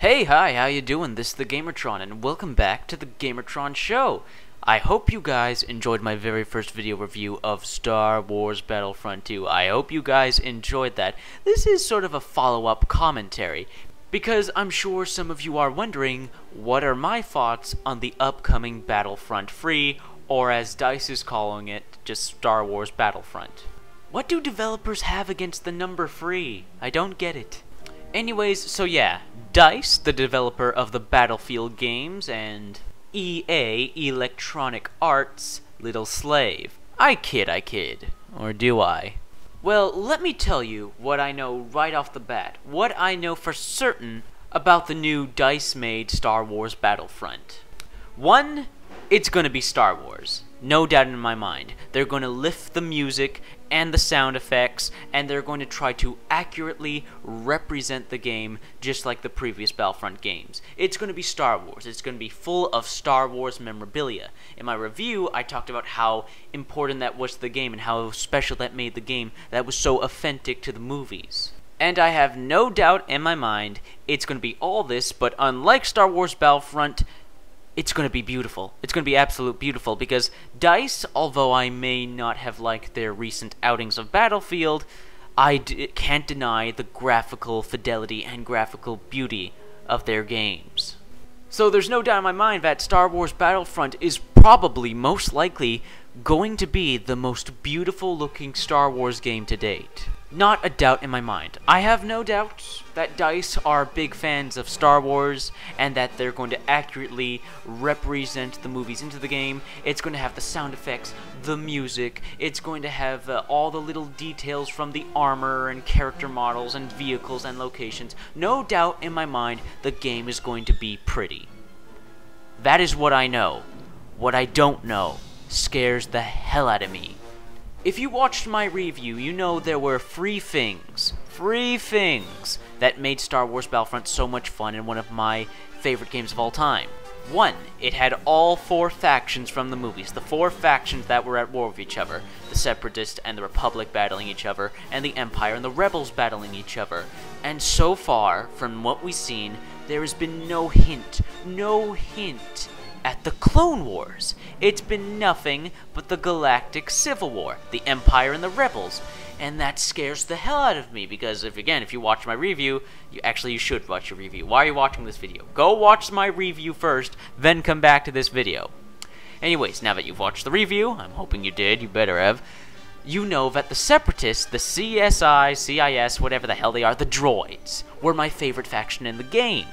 Hey, hi, how you doing? This is the Gamertron, and welcome back to the Gamertron Show. I hope you guys enjoyed my very first video review of Star Wars Battlefront 2. I hope you guys enjoyed that. This is sort of a follow-up commentary, because I'm sure some of you are wondering, what are my thoughts on the upcoming Battlefront free, or as DICE is calling it, just Star Wars Battlefront. What do developers have against the number free? I don't get it. Anyways, so yeah, DICE, the developer of the Battlefield games, and EA, Electronic Arts, Little Slave. I kid. Or do I? Well, let me tell you what I know right off the bat. What I know for certain about the new DICE-made Star Wars Battlefront. One, it's gonna be Star Wars. No doubt in my mind. They're going to lift the music and the sound effects, and they're going to try to accurately represent the game just like the previous Battlefront games. It's going to be Star Wars. It's going to be full of Star Wars memorabilia. In my review, I talked about how important that was to the game and how special that made the game that was so authentic to the movies. And I have no doubt in my mind it's going to be all this, but unlike Star Wars Battlefront, it's going to be beautiful. It's going to be absolute beautiful because DICE, although I may not have liked their recent outings of Battlefield, I can't deny the graphical fidelity and graphical beauty of their games. So there's no doubt in my mind that Star Wars Battlefront is probably, most likely, going to be the most beautiful looking Star Wars game to date. Not a doubt in my mind. I have no doubt that DICE are big fans of Star Wars and that they're going to accurately represent the movies into the game. It's going to have the sound effects, the music, it's going to have all the little details from the armor and character models and vehicles and locations. No doubt in my mind the game is going to be pretty. That is what I know. What I don't know scares the hell out of me. If you watched my review, you know there were free things that made Star Wars Battlefront so much fun and one of my favorite games of all time. One, it had all four factions from the movies, the four factions that were at war with each other, the Separatists and the Republic battling each other, and the Empire and the Rebels battling each other. And so far, from what we've seen, there has been no hint at the Clone Wars. It's been nothing but the Galactic Civil War, the Empire and the Rebels, and that scares the hell out of me because if you watch my review, you should watch your review. Why are you watching this video? Go watch my review first, then come back to this video. Anyways, now that you've watched the review, I'm hoping you did, you better have, you know that the Separatists, the CSI, CIS, whatever the hell they are, the droids, were my favorite faction in the game.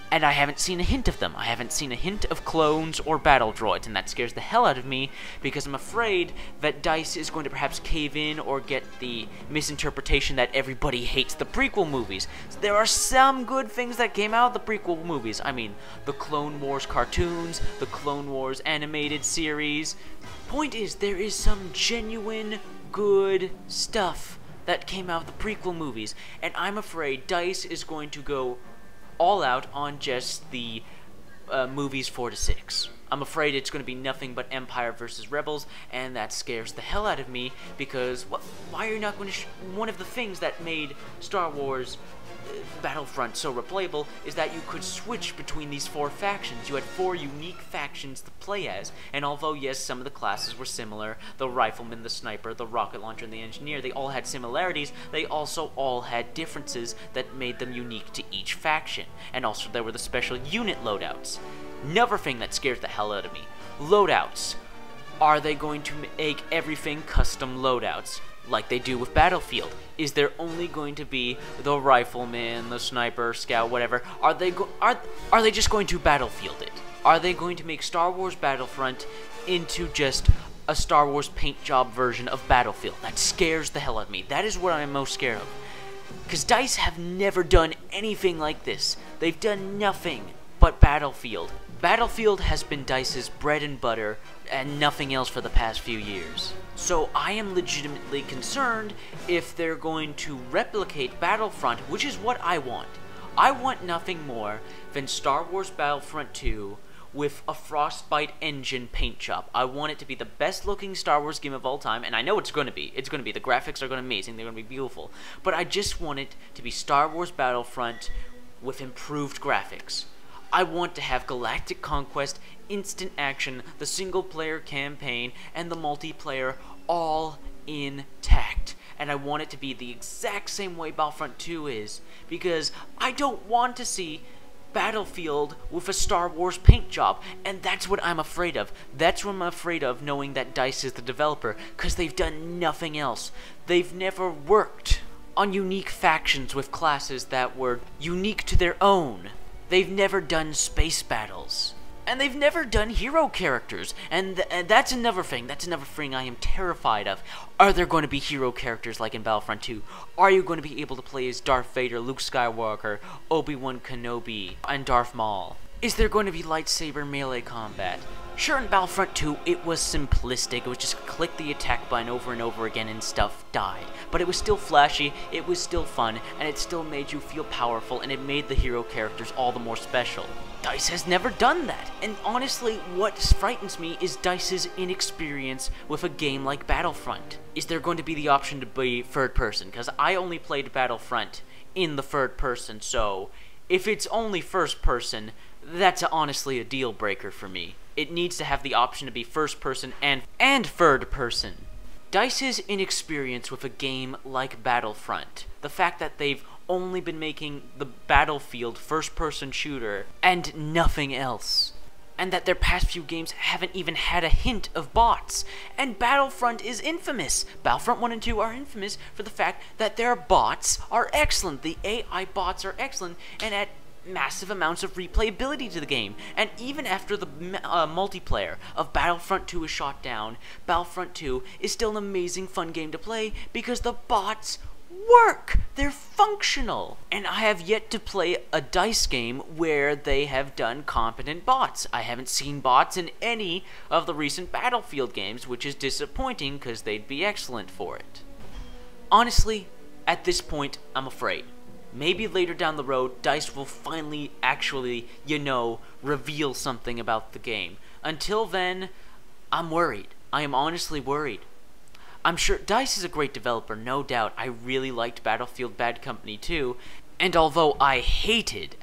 And I haven't seen a hint of them. I haven't seen a hint of clones or battle droids, and that scares the hell out of me because I'm afraid that DICE is going to perhaps cave in or get the misinterpretation that everybody hates the prequel movies. So there are some good things that came out of the prequel movies. I mean, the Clone Wars cartoons, the Clone Wars animated series. Point is, there is some genuine good stuff that came out of the prequel movies, and I'm afraid DICE is going to go all out on just the movies 4 to 6. I'm afraid it's going to be nothing but Empire versus Rebels, and that scares the hell out of me because why are you not going to one of the things that made Star Wars Battlefront so replayable is that you could switch between these four factions. You had four unique factions to play as, and although yes, some of the classes were similar, the rifleman, the sniper, the rocket launcher, and the engineer, they all had similarities, they also all had differences that made them unique to each faction. And also there were the special unit loadouts. Another thing that scares the hell out of me. Loadouts. Are they going to make everything custom loadouts like they do with Battlefield? Is there only going to be the rifleman, the sniper, scout, whatever? Are they just going to Battlefield it? Are they going to make Star Wars Battlefront into just a Star Wars paint job version of Battlefield? That scares the hell out of me. That is what I'm most scared of. Because DICE have never done anything like this. They've done nothing but Battlefield. Battlefield has been DICE's bread and butter and nothing else for the past few years. So I am legitimately concerned if they're going to replicate Battlefront, which is what I want. I want nothing more than Star Wars Battlefront 2 with a Frostbite engine paint job. I want it to be the best looking Star Wars game of all time, and I know it's going to be. It's going to be. The graphics are going to be amazing. They're going to be beautiful. But I just want it to be Star Wars Battlefront with improved graphics. I want to have Galactic Conquest, instant action, the single-player campaign, and the multiplayer all intact. And I want it to be the exact same way Battlefront 2 is, because I don't want to see Battlefield with a Star Wars paint job, and that's what I'm afraid of. That's what I'm afraid of, knowing that DICE is the developer, because they've done nothing else. They've never worked on unique factions with classes that were unique to their own. They've never done space battles. And they've never done hero characters. And that's another thing. That's another thing I am terrified of. Are there going to be hero characters like in Battlefront 2? Are you going to be able to play as Darth Vader, Luke Skywalker, Obi-Wan Kenobi, and Darth Maul? Is there going to be lightsaber melee combat? Sure, in Battlefront 2, it was simplistic. It was just click the attack button over and over again and stuff died. But it was still flashy, it was still fun, and it still made you feel powerful, and it made the hero characters all the more special. DICE has never done that, and honestly, what frightens me is DICE's inexperience with a game like Battlefront. Is there going to be the option to be third person? Because I only played Battlefront in the third person, so if it's only first person, that's honestly a deal breaker for me. It needs to have the option to be first person and third person. DICE's inexperience with a game like Battlefront, the fact that they've only been making the Battlefield first-person shooter and nothing else, and that their past few games haven't even had a hint of bots. And Battlefront is infamous. Battlefront 1 and 2 are infamous for the fact that their bots are excellent. The AI bots are excellent and add massive amounts of replayability to the game. And even after the multiplayer of Battlefront 2 is shot down, Battlefront 2 is still an amazing fun game to play because the bots work! They're functional! And I have yet to play a DICE game where they have done competent bots. I haven't seen bots in any of the recent Battlefield games, which is disappointing because they'd be excellent for it. Honestly, at this point, I'm afraid. Maybe later down the road, DICE will finally actually, reveal something about the game. Until then, I'm worried. I am honestly worried. I'm sure DICE is a great developer, no doubt. I really liked Battlefield Bad Company 2, and although I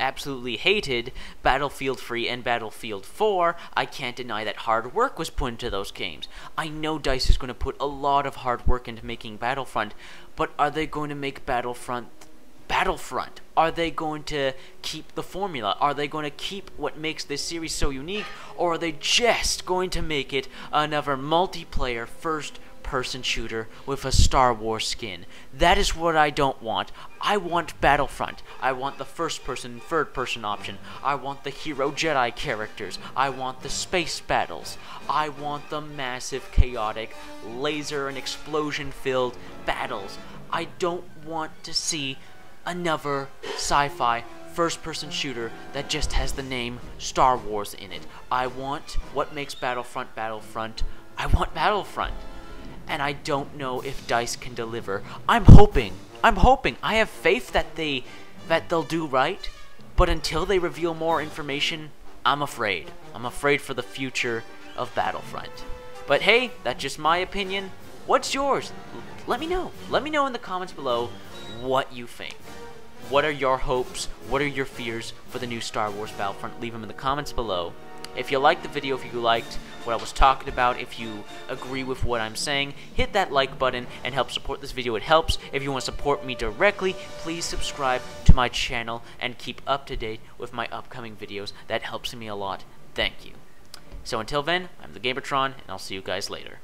absolutely hated Battlefield 3 and Battlefield 4, I can't deny that hard work was put into those games. I know DICE is going to put a lot of hard work into making Battlefront, but are they going to make Battlefront? Are they going to keep the formula? Are they going to keep what makes this series so unique? Or are they just going to make it another multiplayer first-person shooter with a Star Wars skin? That is what I don't want. I want Battlefront. I want the first-person, third-person option. I want the hero Jedi characters. I want the space battles. I want the massive, chaotic, laser and explosion-filled battles. I don't want to see another sci-fi first-person shooter that just has the name Star Wars in it. I want what makes Battlefront Battlefront. I want Battlefront. And I don't know if DICE can deliver. I'm hoping. I have faith that they'll do right. But until they reveal more information, I'm afraid. I'm afraid for the future of Battlefront. But hey, that's just my opinion. What's yours? Let me know. Let me know in the comments below what you think. What are your hopes? What are your fears for the new Star Wars Battlefront? Leave them in the comments below. If you liked the video, if you liked what I was talking about, if you agree with what I'm saying, hit that like button and help support this video. It helps. If you want to support me directly, please subscribe to my channel and keep up to date with my upcoming videos. That helps me a lot. Thank you. So until then, I'm the Gamertron, and I'll see you guys later.